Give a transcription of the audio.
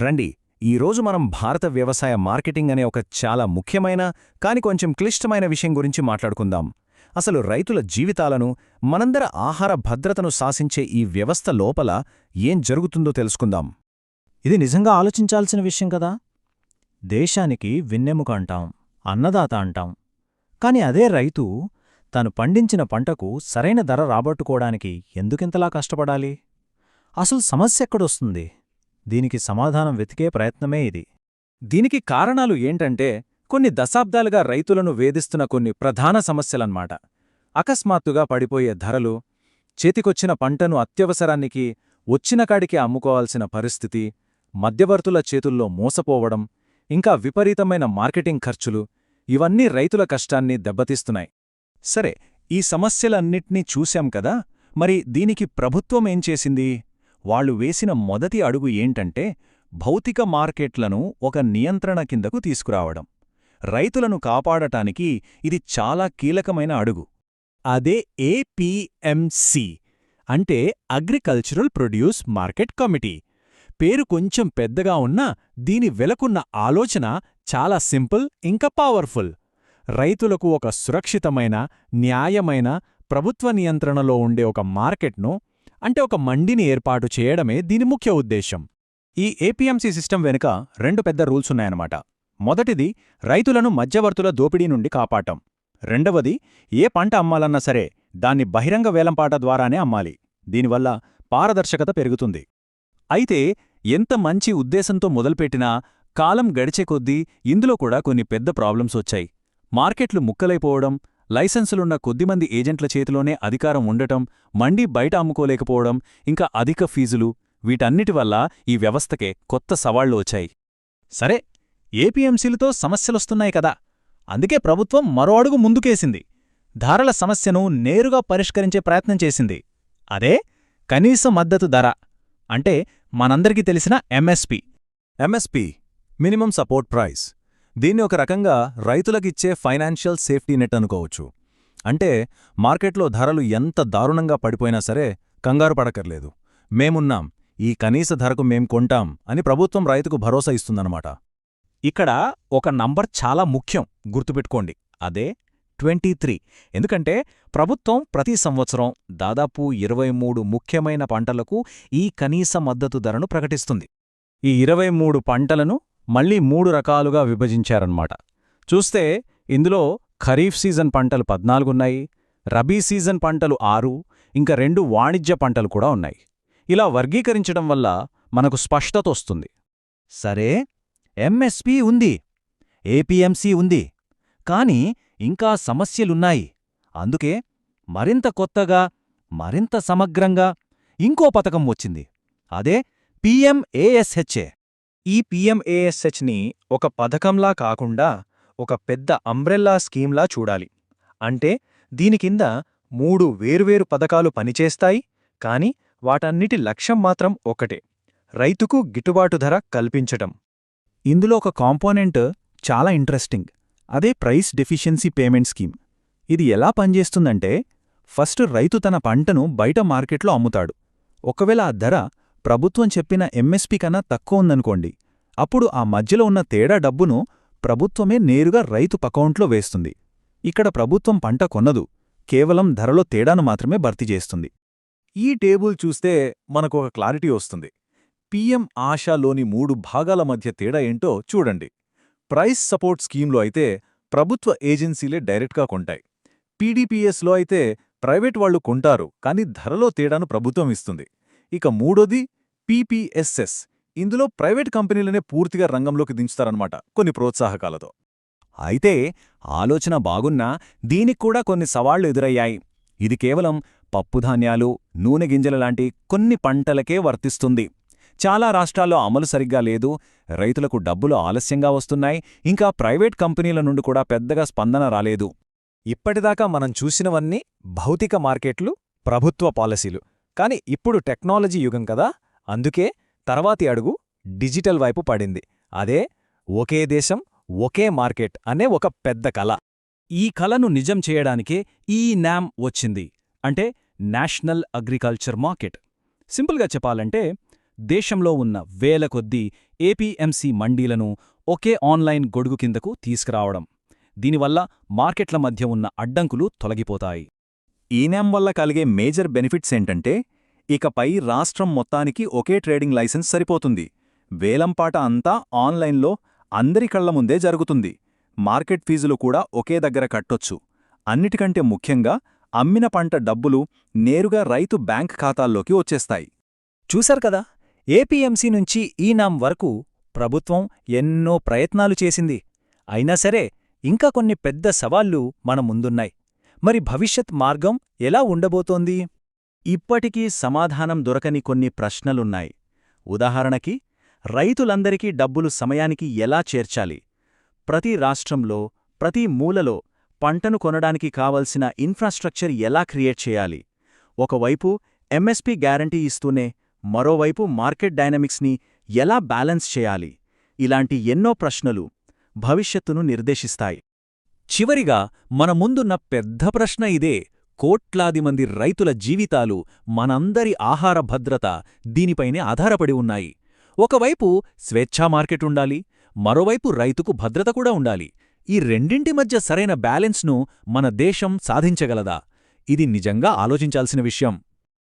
రండి ఈరోజు మనం భారత వ్యవసాయ మార్కెటింగ్ అనే ఒక చాలా ముఖ్యమైన కాని కొంచెం క్లిష్టమైన విషయం గురించి మాట్లాడుకుందాం. అసలు రైతుల జీవితాలను, మనందర ఆహార భద్రతను శాసించే ఈ వ్యవస్థ లోపల ఏం జరుగుతుందో తెలుసుకుందాం. ఇది నిజంగా ఆలోచించాల్సిన విషయం కదా. దేశానికి వెన్నెముక అంటాం, అన్నదాత అంటాం. కాని అదే రైతు తాను పండించిన పంటకు సరైన ధర రాబట్టుకోవడానికి ఎందుకింతలా కష్టపడాలి? అసలు సమస్య ఎక్కడొస్తుంది? దీనికి సమాధానం వెతికే ప్రయత్నమే ఇది. దీనికి కారణాలు ఏంటంటే కొన్ని దశాబ్దాలుగా రైతులను వేధిస్తున్న కొన్ని ప్రధాన సమస్యలన్మాట. అకస్మాత్తుగా పడిపోయే ధరలు, చేతికొచ్చిన పంటను అత్యవసరానికి వచ్చినకాడికి అమ్ముకోవాల్సిన పరిస్థితి, మధ్యవర్తుల చేతుల్లో మోసపోవడం, ఇంకా విపరీతమైన మార్కెటింగ్ ఖర్చులు, ఇవన్నీ రైతుల కష్టాన్ని దెబ్బతీస్తున్నాయి. సరే, ఈ సమస్యలన్నిటినీ చూశాం కదా. మరి దీనికి ప్రభుత్వం ఏం చేసింది? వాళ్లు వేసిన మొదటి అడుగు ఏంటంటే భౌతిక మార్కెట్లను ఒక నియంత్రణ కిందకు తీసుకురావడం. రైతులను కాపాడటానికి ఇది చాలా కీలకమైన అడుగు. అదే ఏపీఎంసీ అంటే అగ్రికల్చరల్ ప్రొడ్యూస్ మార్కెట్ కమిటీ. పేరు కొంచెం పెద్దగా ఉన్నా దీని వెలకున్న ఆలోచన చాలా సింపుల్ ఇంకా పవర్ఫుల్. రైతులకు ఒక సురక్షితమైన, న్యాయమైన, ప్రభుత్వ నియంత్రణలో ఉండే ఒక మార్కెట్ను, అంటే ఒక మండిని ఏర్పాటు చేయడమే దీని ముఖ్య ఉద్దేశం. ఈ ఏపీఎంసీ సిస్టమ్ వెనుక రెండు పెద్ద రూల్సున్నాయన్నమాట. మొదటిది రైతులను మధ్యవర్తుల దోపిడీ నుండి కాపాడటం. రెండవది ఏ పంట అమ్మాలన్నా సరే దాన్ని బహిరంగ వేలంపాట ద్వారానే అమ్మాలి. దీనివల్ల పారదర్శకత పెరుగుతుంది. అయితే ఎంత మంచి ఉద్దేశంతో మొదలుపెట్టినా కాలం గడిచే కొద్దీ ఇందులో కూడా కొన్ని పెద్ద ప్రాబ్లమ్స్ వచ్చాయి. మార్కెట్లు ముక్కలైపోవడం, లైసెన్సులున్న కొద్దిమంది ఏజెంట్ల చేతిలోనే అధికారం ఉండటం, మండీ బయట అమ్ముకోలేకపోవడం, ఇంకా అధిక ఫీజులు, వీటన్నిటివల్ల ఈ వ్యవస్థకే కొత్త సవాళ్లు వచ్చాయి. సరే, ఏపీఎంసీలతో సమస్యలొస్తున్నాయి కదా. అందుకే ప్రభుత్వం మరో అడుగు ముందుకేసింది. ధరల సమస్యను నేరుగా పరిష్కరించే ప్రయత్నం చేసింది. అదే కనీస మద్దతు ధర, అంటే మనందరికీ తెలిసిన MSP. MSP minimum support price. దీన్ని ఒక రకంగా రైతులకిచ్చే ఫైనాన్షియల్ సేఫ్టీ నెట్ అనుకోవచ్చు. అంటే మార్కెట్లో ధరలు ఎంత దారుణంగా పడిపోయినా సరే కంగారు పడకర్లేదు. మేమున్నాం, ఈ కనీస ధరకు మేం కొంటాం అని ప్రభుత్వం రైతుకు భరోసా ఇస్తుందన్నమాట. ఇక్కడ ఒక నంబర్ చాలా ముఖ్యం, గుర్తుపెట్టుకోండి. అదే 23. ఎందుకంటే ప్రభుత్వం ప్రతి సంవత్సరం దాదాపు 23 ముఖ్యమైన పంటలకు ఈ కనీస మద్దతు ధరను ప్రకటిస్తుంది. ఈ 23 పంటలను మళ్లీ 3 రకాలుగా విభజించారన్నమాట. చూస్తే ఇందులో ఖరీఫ్ సీజన్ పంటలు 14 ఉన్నాయి, రబీ సీజన్ పంటలు 6, ఇంకా 2 వాణిజ్య పంటలు కూడా ఉన్నాయి. ఇలా వర్గీకరించడం వల్ల మనకు స్పష్టతొస్తుంది. సరే, ఎంఎస్పి ఉంది, ఏపీఎంసీ ఉంది, కాని ఇంకా సమస్యలున్నాయి. అందుకే మరింత కొత్తగా, మరింత సమగ్రంగా ఇంకో పథకం వచ్చింది. అదే పీఎంఏఎస్హెచ్ఏ. ఈ పీఎంఏఎస్హెచ్ని ఒక పథకంలా కాకుండా ఒక పెద్ద అంబ్రెల్లా స్కీమ్లా చూడాలి. అంటే దీని కింద 3 వేర్వేరు పథకాలు పనిచేస్తాయి, కాని వాటన్నిటి లక్ష్యం మాత్రం ఒకటే: రైతుకు గిట్టుబాటు ధర కల్పించటం. ఇందులో ఒక కాంపోనెంట్ చాలా ఇంట్రెస్టింగ్. అదే ప్రైస్ డెఫిషియన్సీ పేమెంట్ స్కీమ్. ఇది ఎలా పనిచేస్తుందంటే, ఫస్ట్ రైతు తన పంటను బయట మార్కెట్లో అమ్ముతాడు. ఒకవేళ ఆ ధర ప్రభుత్వం చెప్పిన ఎంఎస్పి కన్నా తక్కువ ఉందనుకోండి, అప్పుడు ఆ మధ్యలో ఉన్న తేడా డబ్బును ప్రభుత్వమే నేరుగా రైతు అకౌంట్లో వేస్తుంది. ఇక్కడ ప్రభుత్వం పంట కొన్నదు, కేవలం ధరలో తేడాను మాత్రమే భర్తీ చేస్తుంది. ఈ టేబుల్ చూస్తే మనకు ఒక క్లారిటీ వస్తుంది. పీఎం ఆశాలోని 3 భాగాల మధ్య తేడా ఏంటో చూడండి. ప్రైస్ సపోర్ట్ స్కీమ్లో అయితే ప్రభుత్వ ఏజెన్సీలే డైరెక్ట్గా కొంటాయి. పీడీపీఎస్లో అయితే ప్రైవేట్ వాళ్లు కొంటారు, కానీ ధరలో తేడాను ప్రభుత్వం ఇస్తుంది. ఇక మూడోది పీపీఎస్ఎస్. ఇందులో ప్రైవేట్ కంపెనీలనే పూర్తిగా రంగంలోకి దించుతారన్నమాట, కొన్ని ప్రోత్సాహకాలతో. అయితే ఆలోచన బాగున్నా దీనిక్కూడా కొన్ని సవాళ్లు ఎదురయ్యాయి. ఇది కేవలం పప్పుధాన్యాలు, నూనె గింజల లాంటి కొన్ని పంటలకే వర్తిస్తుంది. చాలా రాష్ట్రాల్లో అమలు సరిగ్గా లేదు, రైతులకు డబ్బులు ఆలస్యంగా వస్తున్నాయి, ఇంకా ప్రైవేట్ కంపెనీల నుండి కూడా పెద్దగా స్పందన రాలేదు. ఇప్పటిదాకా మనం చూసినవన్నీ భౌతిక మార్కెట్లు, ప్రభుత్వ పాలసీలు. కాని ఇప్పుడు టెక్నాలజీ యుగం కదా, అందుకే తర్వాతి అడుగు డిజిటల్ వైపు పడింది. అదే ఒకే దేశం, ఒకే మార్కెట్ అనే ఒక పెద్ద కల. ఈ కలను నిజం చేయడానికే ఈ నామ్ వచ్చింది, అంటే నేషనల్ అగ్రికల్చర్ మార్కెట్. సింపుల్గా చెప్పాలంటే దేశంలో ఉన్న వేల కొద్దీ ఏపీఎంసీ మండీలను ఒకే ఆన్లైన్ గొడుగు కిందకు తీసుకురావడం. దీనివల్ల మార్కెట్ల మధ్య ఉన్న అడ్డంకులు తొలగిపోతాయి. ఈనాం వల్ల కలిగే మేజర్ బెనిఫిట్స్ ఏంటంటే, ఇకపై రాష్ట్రం మొత్తానికి ఒకే ట్రేడింగ్ లైసెన్స్ సరిపోతుంది. వేలంపాట అంతా ఆన్లైన్లో అందరి కళ్ల ముందే జరుగుతుంది. మార్కెట్ ఫీజులు కూడా ఒకే దగ్గర కట్టొచ్చు. అన్నిటికంటే ముఖ్యంగా అమ్మిన పంట డబ్బులు నేరుగా రైతు బ్యాంక్ ఖాతాల్లోకి వచ్చేస్తాయి. చూశారు కదా, ఏపీఎంసీ నుంచి ఈనాం వరకు ప్రభుత్వం ఎన్నో ప్రయత్నాలు చేసింది. అయినా సరే ఇంకా కొన్ని పెద్ద సవాళ్లు మన ముందున్నాయి. మరి భవిష్యత్ మార్గం ఎలా ఉండబోతోంది? ఇప్పటికీ సమాధానం దొరకని కొన్ని ప్రశ్నలున్నాయి. ఉదాహరణకి, రైతులందరికీ డబ్బులు సమయానికి ఎలా చేర్చాలి? ప్రతి రాష్ట్రంలో, ప్రతి మూలలో పంటను కొనడానికి కావలసిన ఇన్ఫ్రాస్ట్రక్చర్ ఎలా క్రియేట్ చేయాలి? ఒకవైపు ఎంఎస్పీ గ్యారంటీ ఇస్తూనే మరోవైపు మార్కెట్ డైనమిక్స్ని ఎలా బ్యాలెన్స్ చేయాలి? ఇలాంటి ఎన్నో ప్రశ్నలు భవిష్యత్తును నిర్దేశిస్తాయి. చివరిగా మన ముందున్న పెద్ద ప్రశ్న ఇదే: కోట్లాది మంది రైతుల జీవితాలు, మనందరి ఆహార భద్రత దీనిపైనే ఆధారపడి ఉన్నాయి. ఒకవైపు స్వేచ్ఛా మార్కెట్ ఉండాలి, మరోవైపు రైతుకు భద్రత కూడా ఉండాలి. ఈ రెండింటి మధ్య సరైన బ్యాలెన్స్ను మన దేశం సాధించగలదా? ఇది నిజంగా ఆలోచించాల్సిన విషయం.